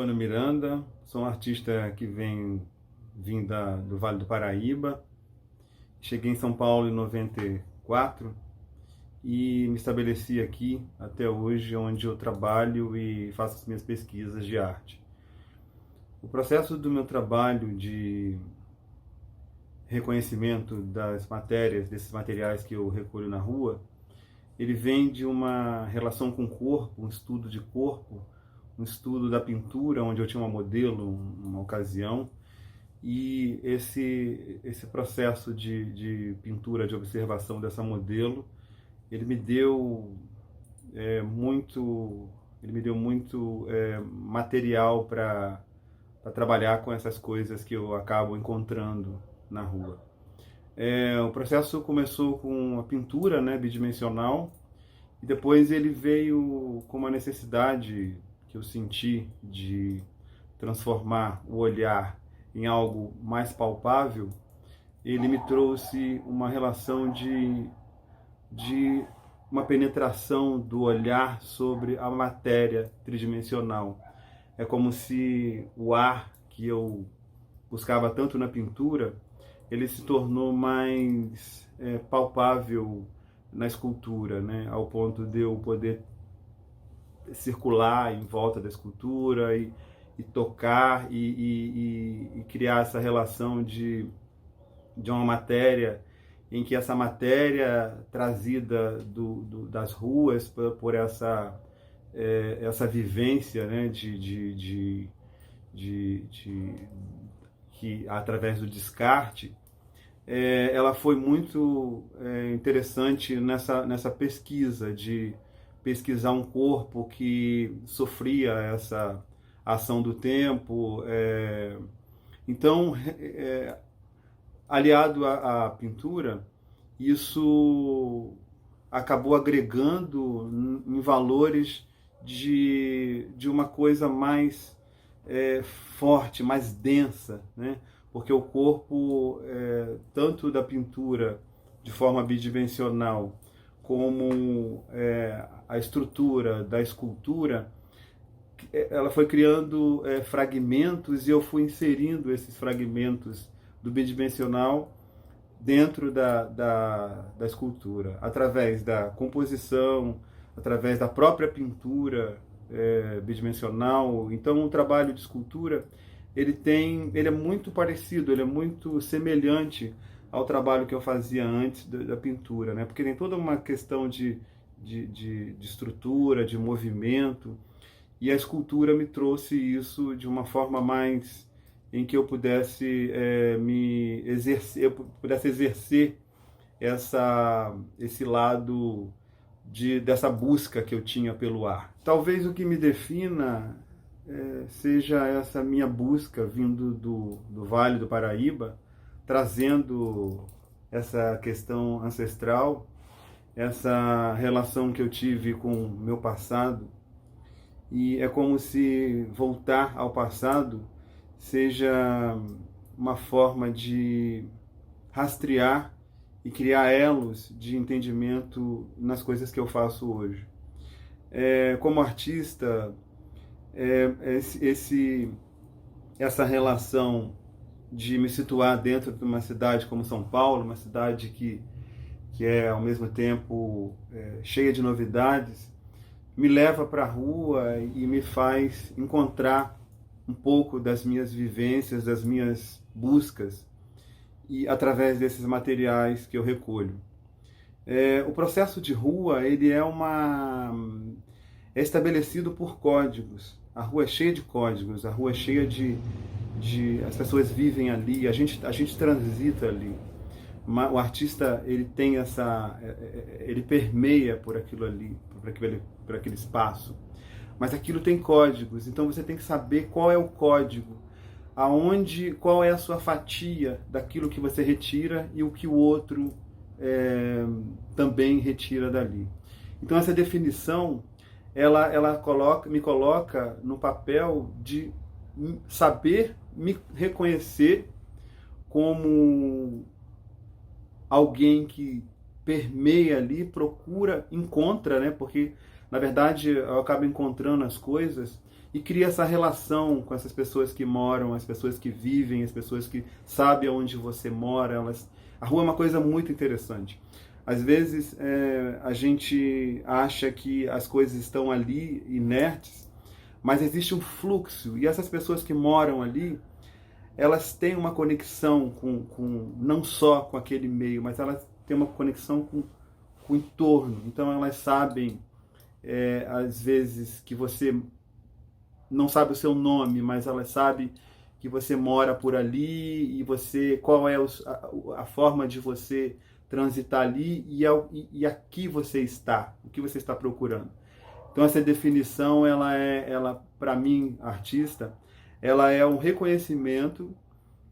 Antônio Miranda, sou um artista que vim do Vale do Paraíba. Cheguei em São Paulo em 94 e me estabeleci aqui até hoje, onde eu trabalho e faço as minhas pesquisas de arte. O processo do meu trabalho de reconhecimento das matérias, desses materiais que eu recolho na rua, ele vem de uma relação com o corpo, um estudo de corpo, um estudo da pintura, onde eu tinha uma modelo, uma ocasião, e esse processo de pintura, de observação dessa modelo, ele me deu muito material para trabalhar com essas coisas que eu acabo encontrando na rua. O processo começou com a pintura, né, bidimensional, e depois ele veio com uma necessidade que eu senti de transformar o olhar em algo mais palpável. Ele me trouxe uma relação de uma penetração do olhar sobre a matéria tridimensional. É como se o ar que eu buscava tanto na pintura, ele se tornou mais palpável na escultura, né? Ao ponto de eu poder circular em volta da escultura e tocar e criar essa relação de uma matéria em que essa matéria trazida das ruas por essa vivência, né, que através do descarte, ela foi muito interessante nessa pesquisa, de pesquisar um corpo que sofria essa ação do tempo. Então, aliado à pintura, isso acabou agregando em valores de uma coisa mais forte, mais densa, né? Porque o corpo, tanto da pintura de forma bidimensional, como a estrutura da escultura, ela foi criando fragmentos, e eu fui inserindo esses fragmentos do bidimensional dentro da escultura, através da composição, através da própria pintura bidimensional. Então, o trabalho de escultura, ele é muito parecido, ele é muito semelhante ao trabalho que eu fazia antes da pintura, né? Porque tem toda uma questão de estrutura, de movimento, e a escultura me trouxe isso de uma forma mais em que eu pudesse exercer esse lado dessa busca que eu tinha pelo ar. Talvez o que me defina seja essa minha busca vindo do Vale do Paraíba, trazendo essa questão ancestral, essa relação que eu tive com o meu passado. E é como se voltar ao passado seja uma forma de rastrear e criar elos de entendimento nas coisas que eu faço hoje. Como artista, essa relação de me situar dentro de uma cidade como São Paulo, uma cidade que é ao mesmo tempo cheia de novidades, me leva para a rua e me faz encontrar um pouco das minhas vivências, das minhas buscas, e através desses materiais que eu recolho. O processo de rua, ele é estabelecido por códigos. A rua é cheia de códigos, a rua é cheia as pessoas vivem ali, a gente transita ali. O artista, ele tem ele permeia por aquilo ali, por aquele espaço, mas aquilo tem códigos. Então você tem que saber qual é o código, qual é a sua fatia daquilo que você retira e o que o outro também retira dali. Então essa definição, ela me coloca no papel de saber me reconhecer como alguém que permeia ali, procura, encontra, né? Porque Na verdade, eu acabo encontrando as coisas e crio essa relação com essas pessoas que moram, as pessoas que vivem, as pessoas que sabem onde você mora. A rua é uma coisa muito interessante. Às vezes a gente acha que as coisas estão ali inertes, mas existe um fluxo, e essas pessoas que moram ali, elas têm uma conexão não só com aquele meio, mas elas têm uma conexão com o entorno. Então elas sabem, às vezes, que você não sabe o seu nome, mas elas sabem que você mora por ali, e você qual é a forma de você transitar ali, e aqui você está, o que você está procurando. Então essa definição, ela para mim, artista, ela é um reconhecimento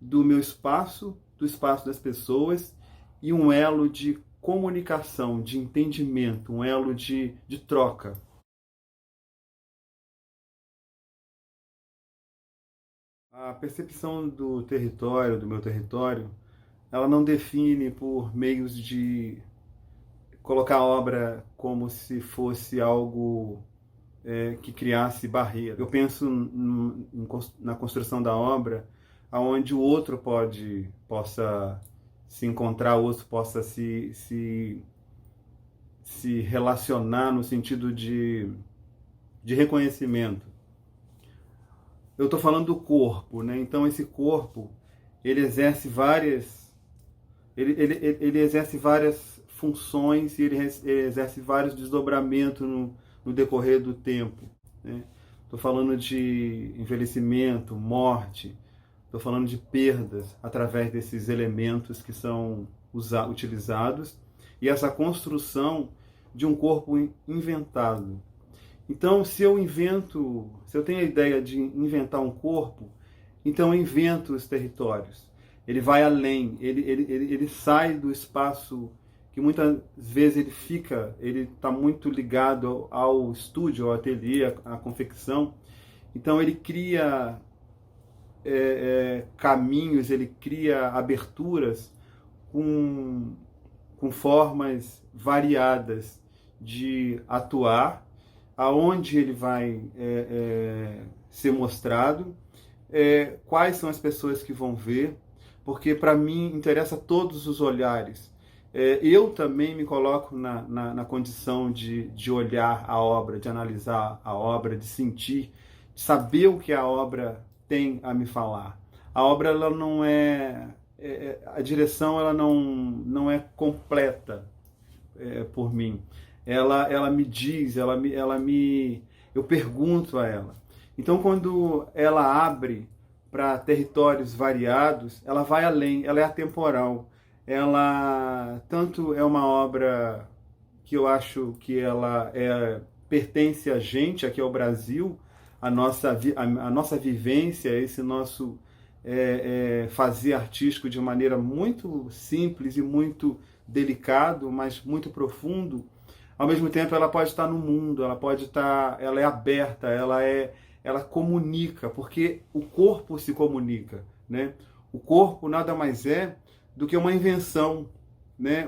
do meu espaço, do espaço das pessoas, e um elo de comunicação, de entendimento, um elo de troca. A percepção do território, do meu território, ela não define por meios de colocar a obra como se fosse algo que criasse barreira. Eu penso na construção da obra aonde o outro possa se encontrar, o outro possa se relacionar no sentido de reconhecimento. Eu estou falando do corpo, né? Então esse corpo, ele exerce várias ele exerce várias funções, e ele exerce vários desdobramentos no decorrer do tempo, né? Estou falando de envelhecimento, morte, estou falando de perdas através desses elementos que são utilizados, e essa construção de um corpo inventado. Então, se eu tenho a ideia de inventar um corpo, então eu invento os territórios. Ele vai além, ele sai do espaço que muitas vezes ele está muito ligado ao estúdio, ao ateliê, à confecção. Então ele cria caminhos, ele cria aberturas com formas variadas de atuar, aonde ele vai ser mostrado, quais são as pessoas que vão ver, porque para mim interessa todos os olhares. Eu também me coloco na condição de olhar a obra, de analisar a obra, de sentir, de saber o que a obra tem a me falar. A obra, ela não a direção, ela não é completa por mim. Ela me diz, eu pergunto a ela. Então, quando ela abre para territórios variados, ela vai além, ela é atemporal. Ela tanto é uma obra que eu acho que ela pertence a gente, aqui ao Brasil, a nossa vivência, esse nosso fazer artístico de maneira muito simples e muito delicado, mas muito profundo. Ao mesmo tempo, ela pode estar no mundo, ela é aberta, ela comunica, porque o corpo se comunica, né? O corpo nada mais é do que uma invenção, né?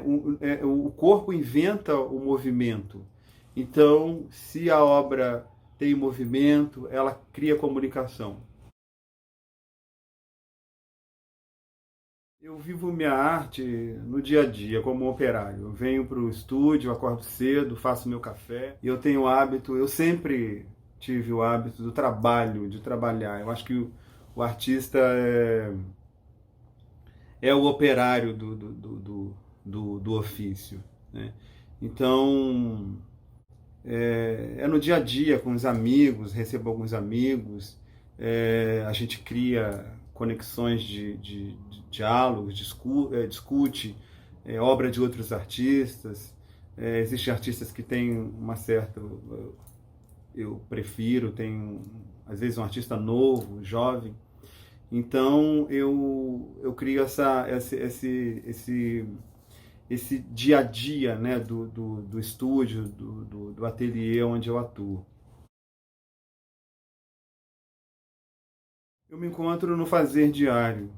O corpo inventa o movimento. Então, se a obra tem movimento, ela cria comunicação. Eu vivo minha arte no dia a dia, como um operário. Eu venho para o estúdio, acordo cedo, faço meu café. E eu tenho o hábito, eu sempre tive o hábito do trabalho, de trabalhar. Eu acho que o artista é o operário do ofício, né? Então, no dia a dia, com os amigos, recebo alguns amigos, a gente cria conexões de diálogos, discute obra de outros artistas. Existem artistas que têm uma certa... Eu prefiro, tem às vezes um artista novo, jovem. Então eu crio esse dia a dia, né, do estúdio, do ateliê onde eu atuo. Eu me encontro no fazer diário,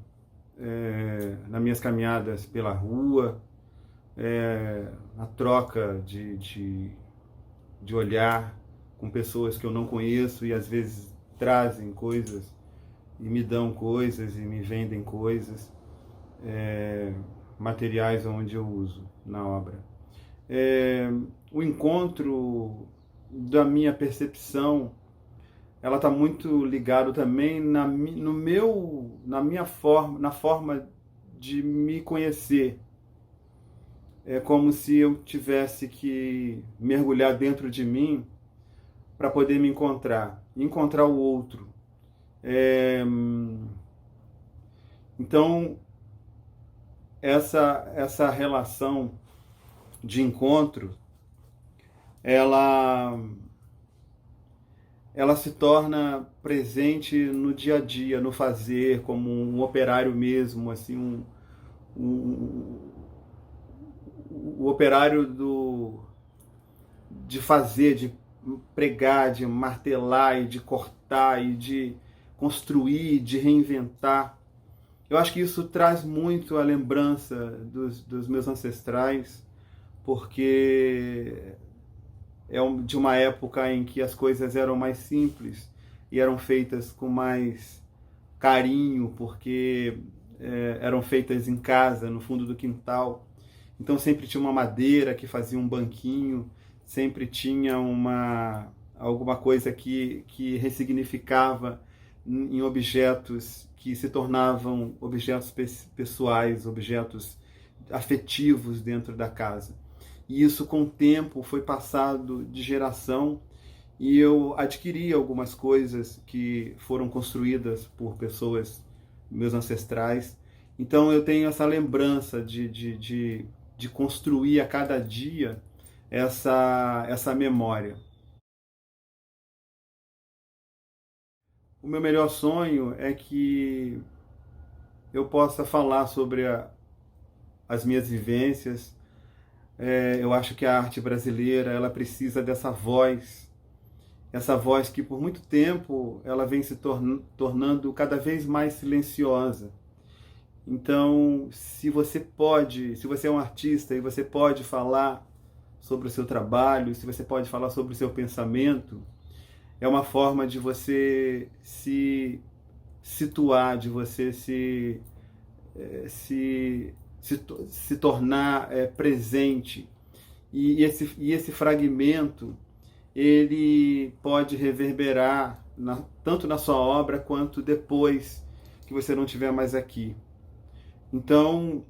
nas minhas caminhadas pela rua, na troca de olhar com pessoas que eu não conheço e às vezes trazem coisas e me dão coisas e me vendem coisas, materiais onde eu uso na obra. O encontro da minha percepção, ela está muito ligado também na minha forma, na forma de me conhecer. É como se eu tivesse que mergulhar dentro de mim para poder me encontrar o outro. Então, essa relação de encontro, ela se torna presente no dia a dia, no fazer, como um operário mesmo, assim, o operário de fazer, de pregar, de martelar e de cortar e de construir, de reinventar. Eu acho que isso traz muito a lembrança dos meus ancestrais, porque é de uma época em que as coisas eram mais simples e eram feitas com mais carinho, porque eram feitas em casa, no fundo do quintal. Então sempre tinha uma madeira que fazia um banquinho, sempre tinha alguma coisa que ressignificava em objetos que se tornavam objetos pessoais, objetos afetivos dentro da casa. E isso, com o tempo, foi passado de geração e eu adquiri algumas coisas que foram construídas por pessoas, meus ancestrais. Então eu tenho essa lembrança de construir a cada dia essa memória. O meu melhor sonho é que eu possa falar sobre as minhas vivências. Eu acho que a arte brasileira, ela precisa dessa voz, essa voz que por muito tempo ela vem se tornando cada vez mais silenciosa. Então, se você é um artista e você pode falar sobre o seu trabalho, se você pode falar sobre o seu pensamento, é uma forma de você se situar, de você se tornar presente. E esse fragmento, ele pode reverberar tanto na sua obra quanto depois que você não estiver mais aqui. Então,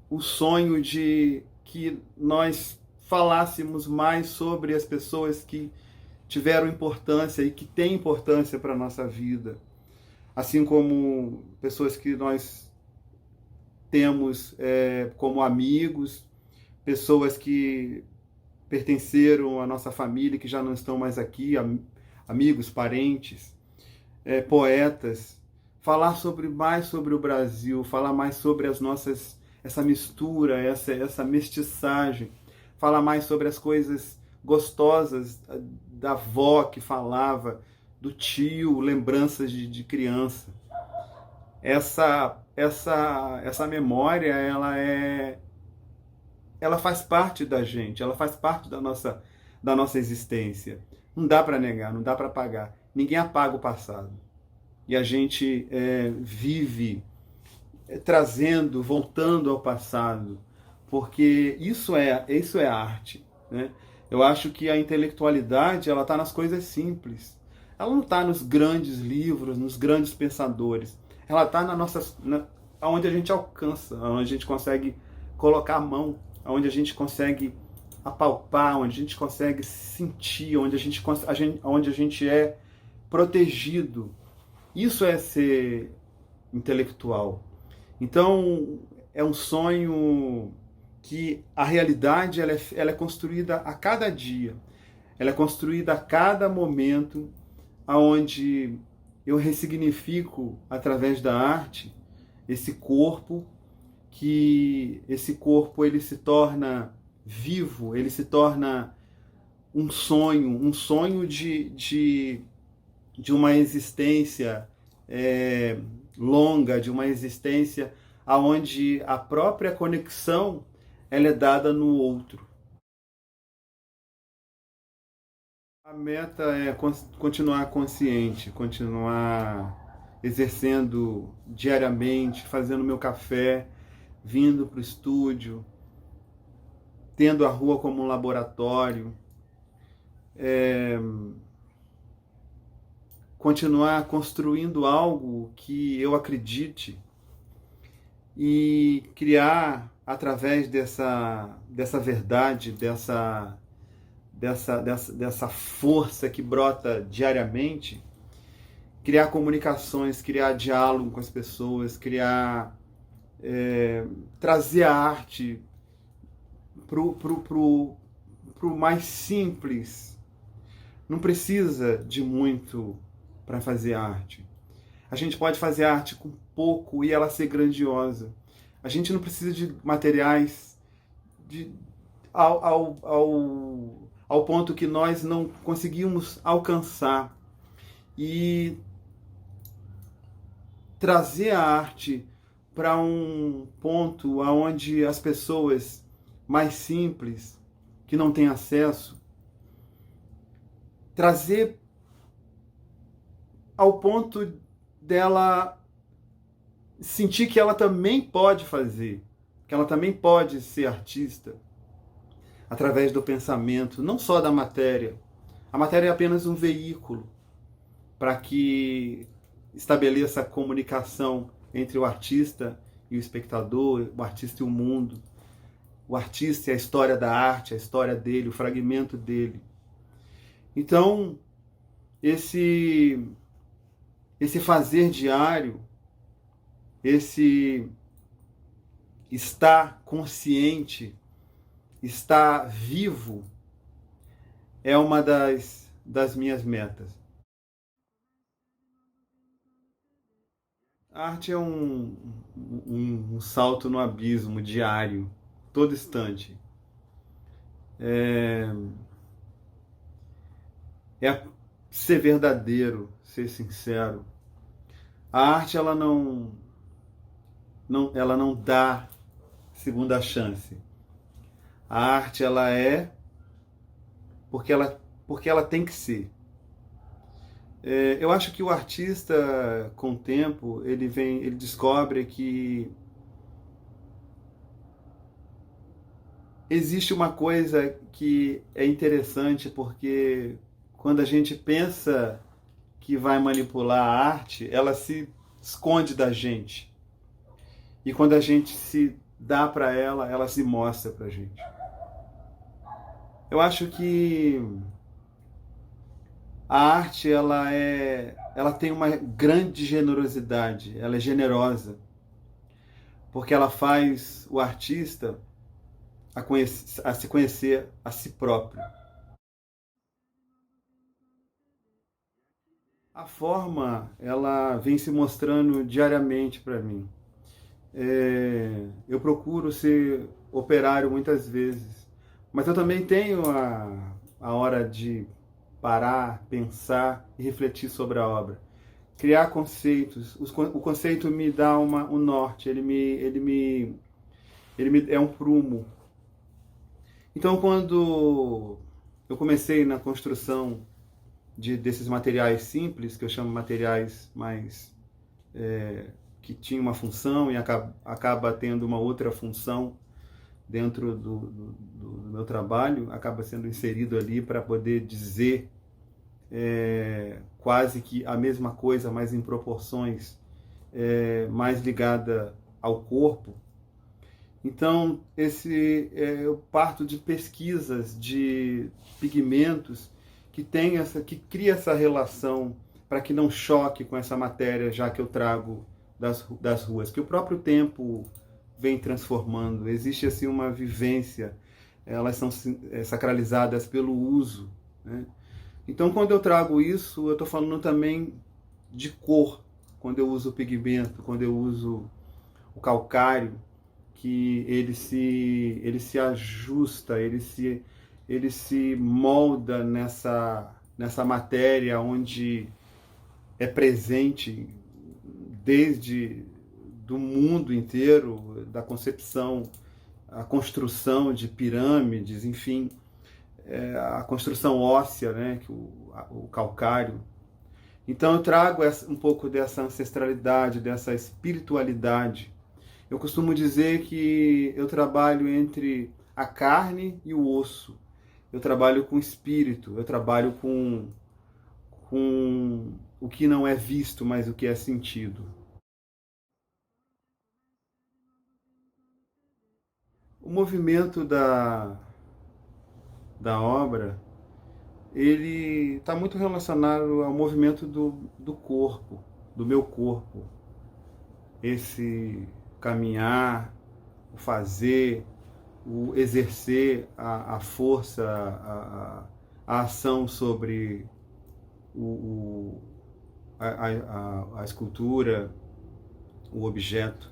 o sonho de que nós falássemos mais sobre as pessoas que tiveram importância e que têm importância para a nossa vida, assim como pessoas que nós temos como amigos, pessoas que pertenceram à nossa família, que já não estão mais aqui, amigos, parentes, poetas, falar mais sobre o Brasil, falar mais sobre essa mistura, essa mestiçagem, falar mais sobre as coisas gostosas da avó que falava, do tio, lembranças de criança. Essa memória, ela faz parte da gente, ela faz parte da nossa existência. Não dá para negar, não dá para apagar. Ninguém apaga o passado. E a gente vive voltando ao passado, porque isso é arte, né? Eu acho que a intelectualidade, ela está nas coisas simples. Ela não está nos grandes livros, nos grandes pensadores. Ela está onde a gente alcança, onde a gente consegue colocar a mão, onde a gente consegue apalpar, onde a gente consegue sentir, onde a gente é protegido. Isso é ser intelectual. Então, é um sonho que a realidade ela é construída a cada dia. Ela é construída a cada momento, onde eu ressignifico, através da arte, esse corpo, que esse corpo ele se torna vivo, ele se torna um sonho de uma existência longa, de uma existência onde a própria conexão ela é dada no outro. A meta é continuar consciente, continuar exercendo diariamente, fazendo meu café, vindo para o estúdio, tendo a rua como um laboratório, continuar construindo algo que eu acredite e criar através dessa verdade, dessa força que brota diariamente, criar comunicações, criar diálogo com as pessoas, trazer a arte pro mais simples. Não precisa de muito para fazer arte. A gente pode fazer arte com pouco e ela ser grandiosa. A gente não precisa de materiais ao ponto que nós não conseguimos alcançar. E trazer a arte para um ponto onde as pessoas mais simples, que não têm acesso, trazer ao ponto dela sentir que ela também pode fazer, que ela também pode ser artista, através do pensamento, não só da matéria. A matéria é apenas um veículo para que estabeleça a comunicação entre o artista e o espectador, o artista e o mundo. O artista é a história da arte, a história dele, o fragmento dele. Então, esse fazer diário, esse estar consciente, estar vivo, é uma das minhas metas. A arte é um salto no abismo diário, todo instante. É ser verdadeiro, ser sincero. A arte ela não dá segunda chance. A arte ela é porque ela tem que ser. Eu acho que o artista, com o tempo, ele descobre que existe uma coisa que é interessante, porque quando a gente pensa que vai manipular a arte, ela se esconde da gente. E quando a gente se dá para ela, ela se mostra para a gente. Eu acho que a arte ela tem uma grande generosidade, ela é generosa, porque ela faz o artista a se conhecer a si próprio. A forma, ela vem se mostrando diariamente para mim. Eu procuro ser operário muitas vezes, mas eu também tenho a hora de parar, pensar e refletir sobre a obra. Criar conceitos. O conceito me dá um norte, ele me é um prumo. Então, quando eu comecei na construção desses materiais simples, que eu chamo materiais mais que tinha uma função e acaba tendo uma outra função dentro do meu trabalho, acaba sendo inserido ali para poder dizer quase que a mesma coisa, mas em proporções mais ligada ao corpo. Então, eu parto de pesquisas de pigmentos que cria essa relação para que não choque com essa matéria, já que eu trago das ruas, que o próprio tempo vem transformando. Existe assim uma vivência, elas são sacralizadas pelo uso, né? Então, quando eu trago isso, eu estou falando também de cor, quando eu uso o pigmento, quando eu uso o calcário, que ele se ajusta, ele se molda nessa matéria onde é presente desde do mundo inteiro, da concepção, a construção de pirâmides, enfim. a construção óssea, né, que o calcário. Então eu trago um pouco dessa ancestralidade, dessa espiritualidade. Eu costumo dizer que eu trabalho entre a carne e o osso. Eu trabalho com espírito, eu trabalho com o que não é visto, mas o que é sentido. O movimento da obra, ele está muito relacionado ao movimento do corpo, do meu corpo. Esse caminhar, o fazer, o exercer a força, a ação sobre a escultura, o objeto.